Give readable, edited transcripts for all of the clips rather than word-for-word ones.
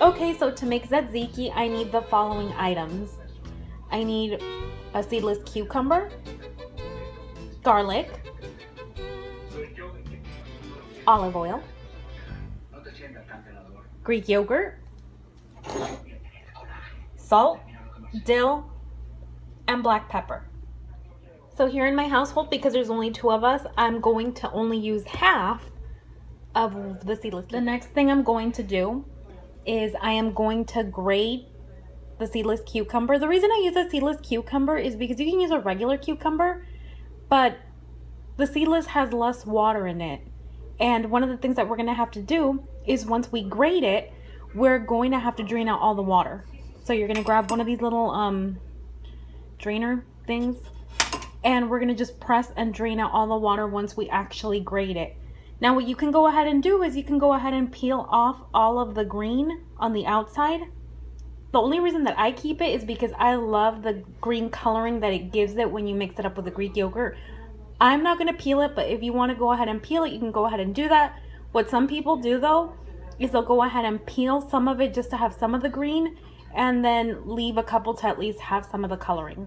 Okay, so to make tzatziki, I need the following items. I need a seedless cucumber, garlic, olive oil, Greek yogurt, salt, dill, and black pepper. So here in my household, because there's only 2 of us, I'm going to only use half of the seedless. The next thing I'm going to do is I am going to grate the seedless cucumber. The reason I use a seedless cucumber is because you can use a regular cucumber, but the seedless has less water in it. And one of the things that we're going to have to do is once we grate it, we're going to have to drain out all the water. So you're going to grab one of these little drainer things, and we're going to just press and drain out all the water once we actually grate it. Now what you can go ahead and do is you can go ahead and peel off all of the green on the outside. The only reason that I keep it is because I love the green coloring that it gives it when you mix it up with the Greek yogurt. I'm not going to peel it, but if you want to go ahead and peel it, you can go ahead and do that. What some people do though is they'll go ahead and peel some of it just to have some of the green, and then leave a couple to at least have some of the coloring.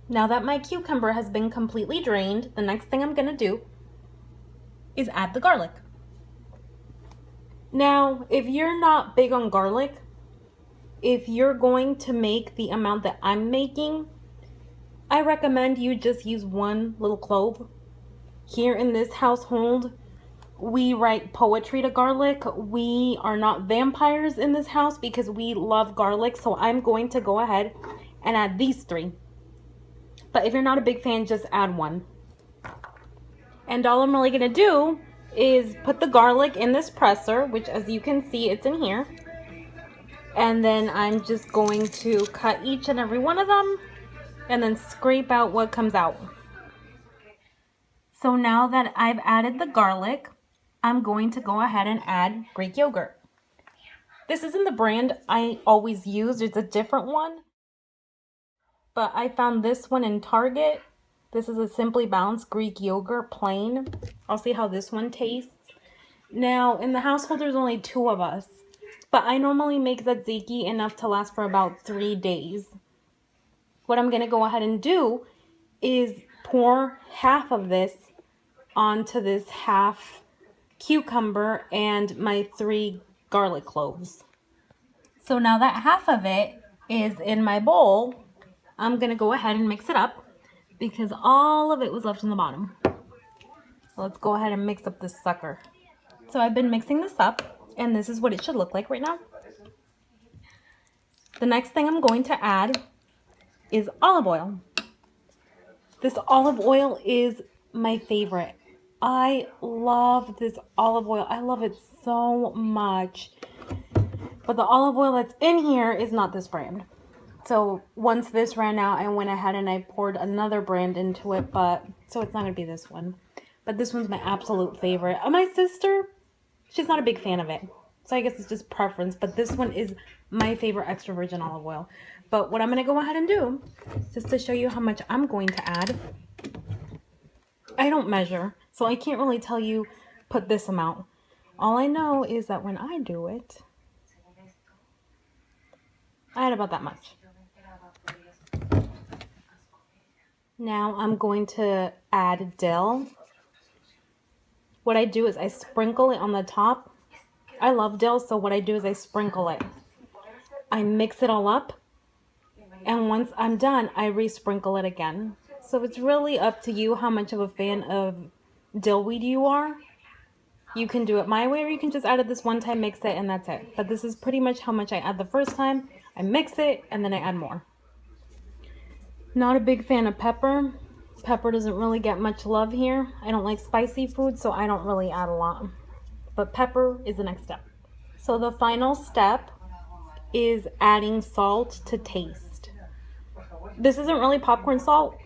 Now that my cucumber has been completely drained, the next thing I'm going to do is add the garlic. Now, if you're not big on garlic, if you're going to make the amount that I'm making, I recommend you just use 1 little clove. Here in this household, we write poetry to garlic. We are not vampires in this house because we love garlic, so I'm going to go ahead and add these 3. But if you're not a big fan, just add 1. And all I'm really going to do is put the garlic in this presser, which as you can see, it's in here. And then I'm just going to cut each and every one of them and then scrape out what comes out. So now that I've added the garlic, I'm going to go ahead and add Greek yogurt. This isn't the brand I always use. There's a different one. But I found this one in Target. This is a Simply Balanced Greek yogurt, plain. I'll see how this one tastes. Now, in the household, there's only 2 of us. But I normally make tzatziki enough to last for about 3 days. What I'm going to go ahead and do is pour half of this onto this half cucumber and my 3 garlic cloves. So now that half of it is in my bowl, I'm going to go ahead and mix it up because all of it was left on the bottom. So let's go ahead and mix up this sucker. So I've been mixing this up, and this is what it should look like right now. The next thing I'm going to add is olive oil. This olive oil is my favorite. I love this olive oil. I love it so much. But the olive oil that's in here is not this brand. So once this ran out, I went ahead and I poured another brand into it, so it's not going to be this one. But this one's my absolute favorite. My sister, she's not a big fan of it. So I guess it's just preference, but this one is my favorite extra virgin olive oil. But what I'm going to go ahead and do, just to show you how much I'm going to add, I don't measure, so I can't really tell you put this amount. All I know is that when I do it, I add about that much. Now I'm going to add dill. What I do is I sprinkle it on the top. I love dill, so what I do is I sprinkle it. I mix it all up, and once I'm done, I re-sprinkle it again. So it's really up to you how much of a fan of dill weed you are. You can do it my way, or you can just add it this one time, mix it, and that's it. But this is pretty much how much I add the first time. I mix it, and then I add more. Not a big fan of pepper. Pepper doesn't really get much love here. I don't like spicy food, so I don't really add a lot. But pepper is the next step. So the final step is adding salt to taste. This isn't really popcorn salt.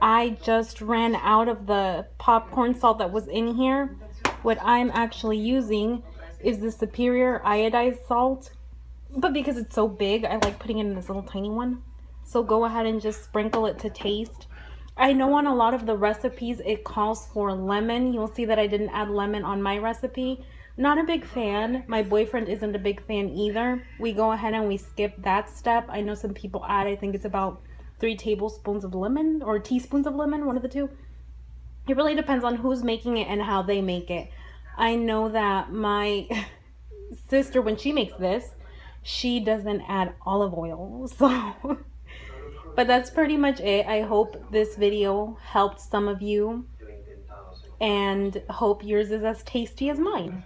I just ran out of the popcorn salt that was in here. What I'm actually using is the Superior iodized salt. But because it's so big, I like putting it in this little tiny one. So go ahead and just sprinkle it to taste. I know on a lot of the recipes it calls for lemon. You'll see that I didn't add lemon on my recipe. Not a big fan. My boyfriend isn't a big fan either. We go ahead and we skip that step. I know some people add, I think it's about 3 tablespoons of lemon or teaspoons of lemon, one of the two. It really depends on who's making it and how they make it. I know that my sister, when she makes this, she doesn't add olive oil. So, but that's pretty much it. I hope this video helped some of you and hope yours is as tasty as mine.